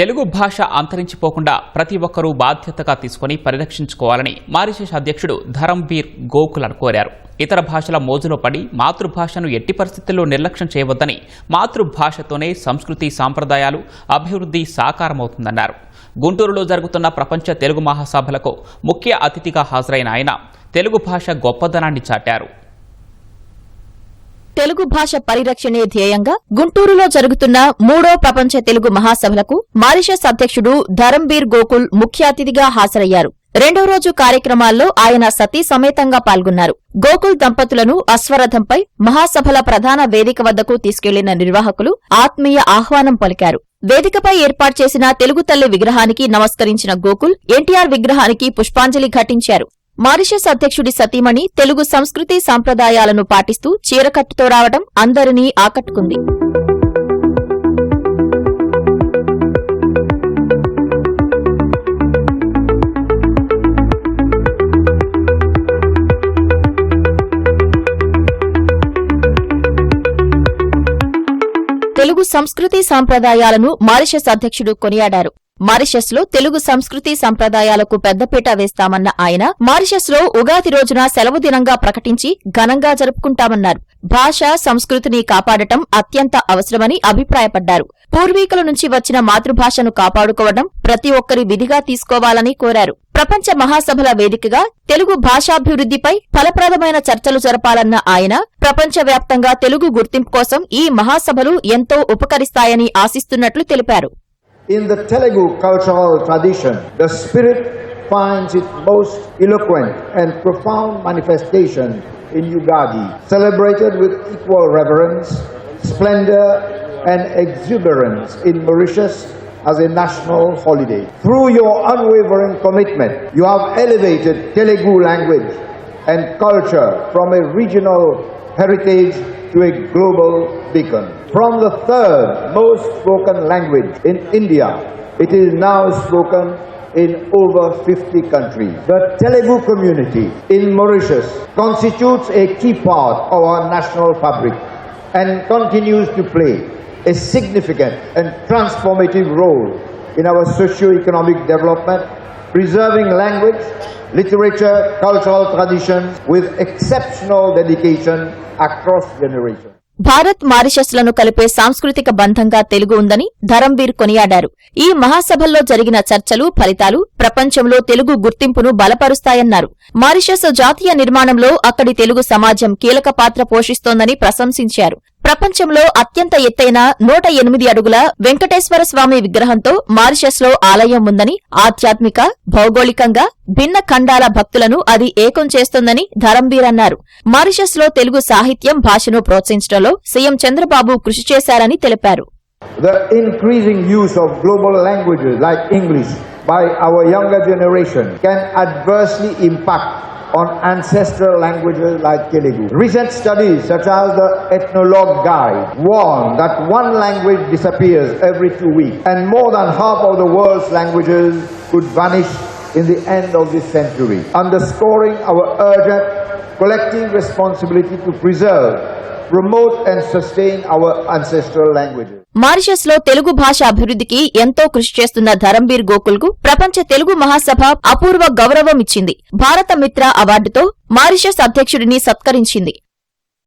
తెలుగు భాష అంతరించిపోకుండా ప్రతి ఒక్కరూ బాధ్యతగా తీసుకుని పరిరక్షించుకోవాలని మారిషస్ అధ్యక్షుడు ధరంబీర్ గోకుల్ కోరారు. ఇతర భాషల మోజులో పడి మాతృభాషను ఎట్టి పరిస్థితుల్లో నిర్లక్ష్యం చేయవద్దని, మాతృభాషతోనే సంస్కృతి సాంప్రదాయాలు అభివృద్ధి సాకారమవుతుందన్నారు. గుంటూరులో జరుగుతున్న ప్రపంచ తెలుగు మహాసభలకు ముఖ్య అతిథిగా హాజరైన ఆయన తెలుగు భాష గొప్పదనాన్ని చాటారు. తెలుగు భాష పరిరక్షణే ధ్యేయంగా గుంటూరులో జరుగుతున్న 3వ ప్రపంచ తెలుగు మహాసభలకు మారిషస్ అధ్యక్షుడు ధరంబీర్ గోకుల్ ముఖ్య అతిథిగా హాజరయ్యారు. రెండో రోజు కార్యక్రమాల్లో ఆయన సతీ సమేతంగా పాల్గొన్నారు. గోకుల్ దంపతులను అశ్వరథంపై మహాసభల ప్రధాన వేదిక వద్దకు తీసుకెళ్లిన నిర్వాహకులు ఆత్మీయ ఆహ్వానం పలికారు. వేదికపై ఏర్పాటు చేసిన తెలుగు తల్లి విగ్రహానికి నమస్కరించిన గోకుల్ ఎన్టీఆర్ విగ్రహానికి పుష్పాంజలి ఘటించారు. మారిషస్ అధ్యక్షుడి సతీమణి తెలుగు సంస్కృతి సాంప్రదాయాలను పాటిస్తూ చీరకట్టుతో రావడం అందరినీ ఆకట్టుకుంది. తెలుగు సంస్కృతి సాంప్రదాయాలను మారిషస్ అధ్యక్షుడు కొనియాడారు. మారిషస్ లో తెలుగు సంస్కృతి సంప్రదాయాలకు పెద్దపీట వేస్తామన్న ఆయన మారిషస్ లో ఉగాది రోజున సెలవు దినంగా ప్రకటించి ఘనంగా జరుపుకుంటామన్నారు. భాష సంస్కృతిని కాపాడటం అత్యంత అవసరమని అభిప్రాయపడ్డారు. పూర్వీకుల నుంచి వచ్చిన మాతృభాషను కాపాడుకోవడం ప్రతి ఒక్కరి విధిగా తీసుకోవాలని కోరారు. ప్రపంచ మహాసభల వేదికగా తెలుగు భాషాభివృద్ధిపై ఫలప్రదమైన చర్చలు జరపాలన్న ఆయన ప్రపంచవ్యాప్తంగా తెలుగు గుర్తింపు కోసం ఈ మహాసభలు ఎంతో ఉపకరిస్తాయని ఆశిస్తున్నట్లు తెలిపారు. In the Telugu cultural tradition, the spirit finds its most eloquent and profound manifestation in Ugadi, celebrated with equal reverence, splendor and exuberance in Mauritius as a national holiday. Through your unwavering commitment, you have elevated Telugu language and culture from a regional heritage to a global beacon. From the third most spoken language in India, it is now spoken in over 50 countries. The Telugu community in Mauritius constitutes a key part of our national fabric and continues to play a significant and transformative role in our socio-economic development, preserving language, literature, cultural traditions with exceptional dedication across generations. Bharat మారిషస్లను కలిపే సాంస్కృతిక బంధంగా తెలుగు ఉందని ధరంబీర్ కొనియాడారు. ఈ మహాసభల్లో జరిగిన చర్చలు, ఫలితాలు ప్రపంచంలో తెలుగు గుర్తింపును బలపరుస్తాయన్నారు. మారిషస్ జాతీయ నిర్మాణంలో అక్కడి తెలుగు సమాజం కీలక పాత్ర పోషిస్తోందని ప్రశంసించారు. ప్రపంచంలో అత్యంత ఎత్తైన 108 అడుగుల వెంకటేశ్వర స్వామి విగ్రహంతో మారిషస్ లో ఆలయం ఉందని, ఆధ్యాత్మిక, భౌగోళికంగా భిన్న ఖండాల భక్తులను అది ఏకం చేస్తోందని ధరంబీర్ అన్నారు. మారిషస్ లో తెలుగు సాహిత్యం, భాషను ప్రోత్సహించడంలో సీఎం చంద్రబాబు కృషి చేశారని తెలిపారు. The increasing use of global languages like English by our younger generation can adversely impact on ancestral languages like Telugu. Recent studies such as the Ethnologue Guide warn that one language disappears every 2 weeks and more than half of the world's languages could vanish in the end of this century, underscoring our urgent collective responsibility to preserve, promote and sustain our ancestral languages. Mauritius లో తెలుగు భాష అభివృద్ధికి ఎంతో కృషి చేస్తున్న ధరంబీర్ గోకుల్ కు ప్రపంచ తెలుగు మహాసభ అపూర్వ గౌరవం ఇచ్చింది. భారత మిత్ర అవార్డుతో మారిషస్ అధ్యక్షుడిని సత్కరించింది.